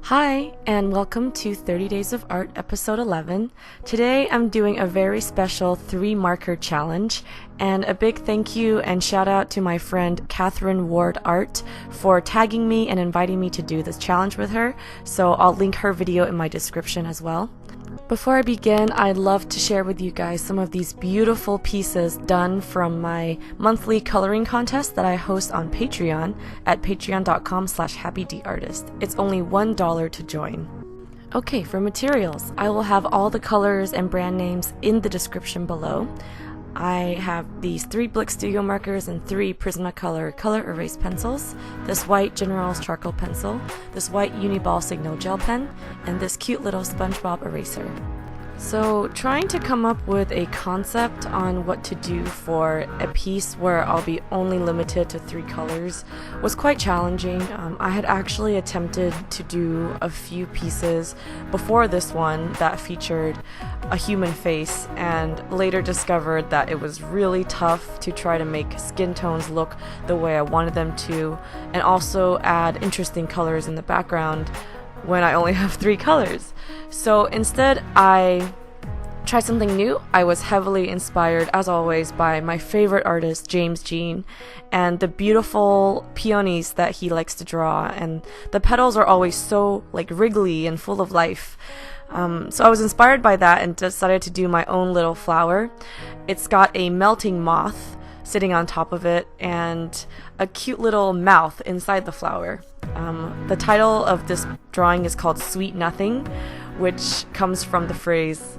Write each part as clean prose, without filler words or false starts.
Hi, and welcome to 30 Days of Art, episode 11. Today I'm doing a very special 3-marker challenge, and a big thank you and shout out to my friend Catherine Ward Art for tagging me and inviting me to do this challenge with her, so I'll link her video in my description as well. Before I begin, I'd love to share with you guys some of these beautiful pieces done from my monthly coloring contest that I host on Patreon at patreon.com/happydartist. It's only $1 to join. Okay, for materials, I will have all the colors and brand names in the description below. I have these 3 Blick Studio markers and 3 Prismacolor Col-Erase pencils, this white General's charcoal pencil, this white Uniball Signoball gel pen, and this cute little SpongeBob eraser. So trying to come up with a concept on what to do for a piece where I'll be only limited to 3 colors was quite challenging. I had actually attempted to do a few pieces before this one that featured a human face, and later discovered that it was really tough to try to make skin tones look the way I wanted them to, and also add interesting colors in the background when I only have 3 colors. So instead I tried something new. I was heavily inspired, as always, by my favorite artist, James Jean, and the beautiful peonies that he likes to draw, and the petals are always so wriggly and full of life. So I was inspired by that and decided to do my own little flower. It's got a melting moth sitting on top of it and a cute little mouth inside the flower. The title of this drawing is called Sweet Nothing, which comes from the phrase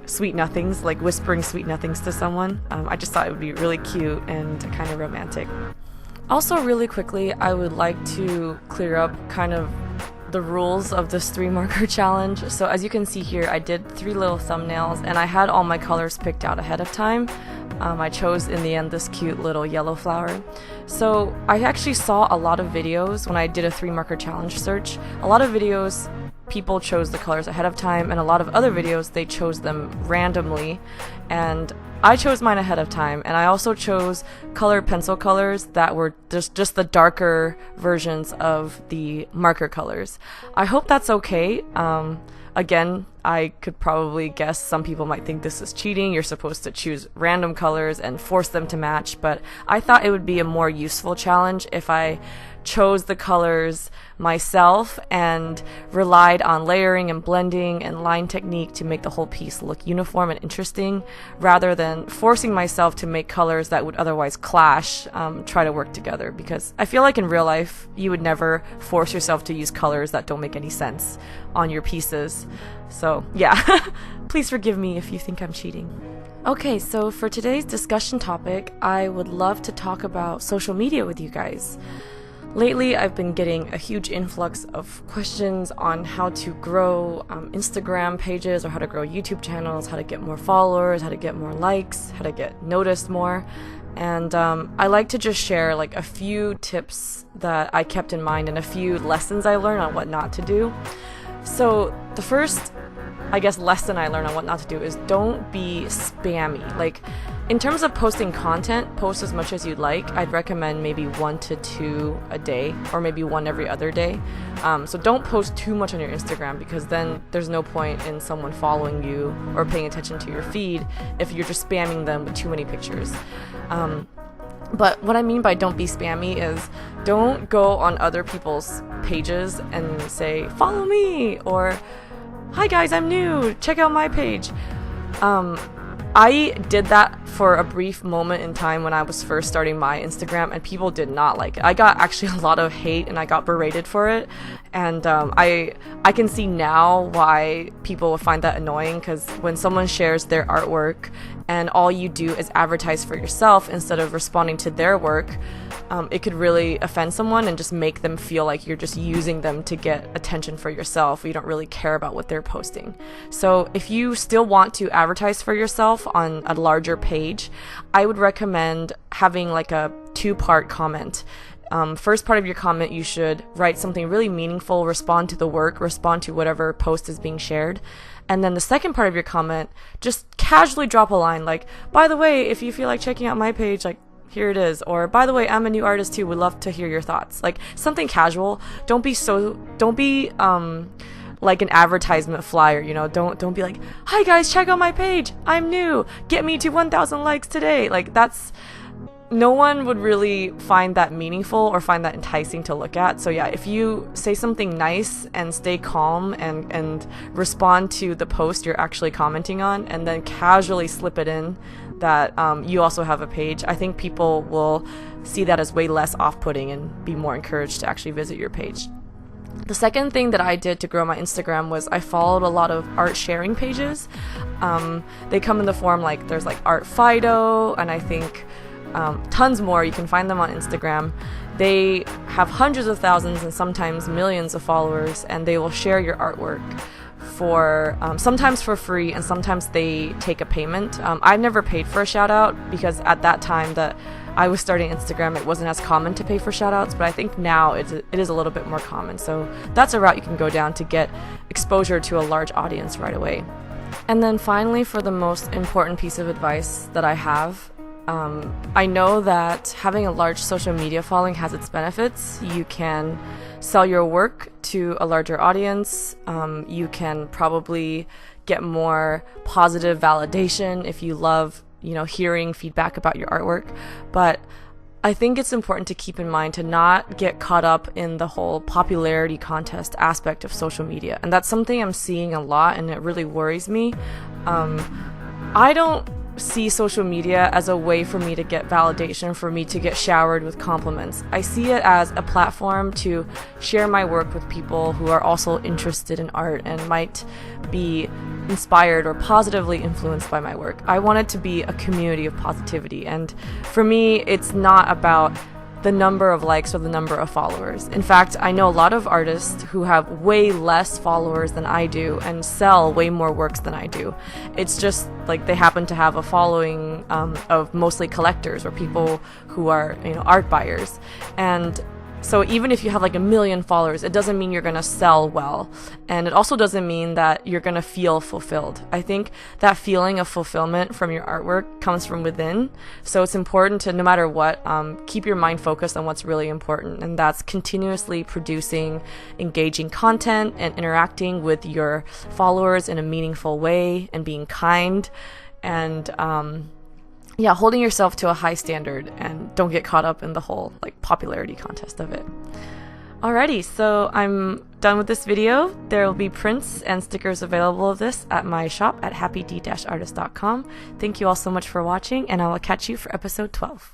sweet nothings, like whispering sweet nothings to someone. I just thought it would be really cute and kind of romantic. Also, really quickly, I would like to clear up kind of the rules of this 3-marker challenge. So as you can see here, I did 3 little thumbnails and I had all my colors picked out ahead of time. I chose in the end this cute little yellow flower. So I actually saw a lot of videos when I did a 3-marker challenge search. A lot of videos people chose the colors ahead of time, and a lot of other videos they chose them randomly, and I chose mine ahead of time, and I also chose colored pencil colors that were just the darker versions of the marker colors. I hope that's okay. Again, I could probably guess some people might think this is cheating. You're supposed to choose random colors and force them to match, but I thought it would be a more useful challenge if I chose the colors myself and relied on layering and blending and line technique to make the whole piece look uniform and interesting, rather than forcing myself to make colors that would otherwise clash, try to work together, because I feel like in real life you would never force yourself to use colors that don't make any sense on your pieces. So yeah, please forgive me if you think I'm cheating. Okay, so for today's discussion topic, I would love to talk about social media with you guys. Lately, I've been getting a huge influx of questions on how to grow Instagram pages, or how to grow YouTube channels, how to get more followers, how to get more likes, how to get noticed more. And I like to just share a few tips that I kept in mind and a few lessons I learned on what not to do. So the first, lesson I learned on what not to do is don't be spammy. In terms of posting content, post as much as you'd like. I'd recommend maybe 1 to 2 a day, or maybe 1 every other day. So don't post too much on your Instagram, because then there's no point in someone following you or paying attention to your feed if you're just spamming them with too many pictures. But what I mean by don't be spammy is don't go on other people's pages and say, follow me, or hi guys, I'm new, check out my page. I did that for a brief moment in time when I was first starting my Instagram, and people did not like it. I got actually a lot of hate and I got berated for it, and I can see now why people would find that annoying, because when someone shares their artwork and all you do is advertise for yourself instead of responding to their work, it could really offend someone and just make them feel like you're just using them to get attention for yourself. You don't really care about what they're posting. So if you still want to advertise for yourself on a larger page, I would recommend having a 2-part comment. First part of your comment, you should write something really meaningful, respond to the work, respond to whatever post is being shared. And then the second part of your comment, just casually drop a line by the way, if you feel like checking out my page, here it is. Or, by the way, I'm a new artist too, would love to hear your thoughts. Like, something casual. Don't be like an advertisement flyer, you know. Don't be like, hi guys, check out my page, I'm new, get me to 1,000 likes today. Like, that's, no one would really find that meaningful or find that enticing to look at. So yeah, if you say something nice and stay calm and respond to the post you're actually commenting on, and then casually slip it in that you also have a page, I think people will see that as way less off-putting and be more encouraged to actually visit your page. The second thing that I did to grow my Instagram was I followed a lot of art sharing pages. They come in the form, like, there's like Art Fido, and I think tons more. You can find them on Instagram. They have hundreds of thousands and sometimes millions of followers, and they will share your artwork for sometimes for free, and sometimes they take a payment. I've never paid for a shout out because at that time that I was starting Instagram, it wasn't as common to pay for shout outs, but I think now it is a little bit more common. So that's a route you can go down to get exposure to a large audience right away. And then finally, for the most important piece of advice that I have, I know that having a large social media following has its benefits. You can sell your work to a larger audience. You can probably get more positive validation if you love, you know, hearing feedback about your artwork. But I think it's important to keep in mind to not get caught up in the whole popularity contest aspect of social media. And that's something I'm seeing a lot, and it really worries me. I don't see social media as a way for me to get validation, for me to get showered with compliments. I see it as a platform to share my work with people who are also interested in art and might be inspired or positively influenced by my work. I want it to be a community of positivity, and for me, it's not about the number of likes or the number of followers. In fact, I know a lot of artists who have way less followers than I do and sell way more works than I do. It's just like they happen to have a following of mostly collectors or people who are, you know, art buyers. And so even if you have like 1 million followers, it doesn't mean you're going to sell well. And it also doesn't mean that you're going to feel fulfilled. I think that feeling of fulfillment from your artwork comes from within. So it's important to, no matter what, keep your mind focused on what's really important. And that's continuously producing engaging content and interacting with your followers in a meaningful way and being kind. And yeah, holding yourself to a high standard, and don't get caught up in the whole like popularity contest of it. Alrighty, so I'm done with this video. There will be prints and stickers available of this at my shop at happyd-artist.com. Thank you all so much for watching, and I will catch you for episode 12.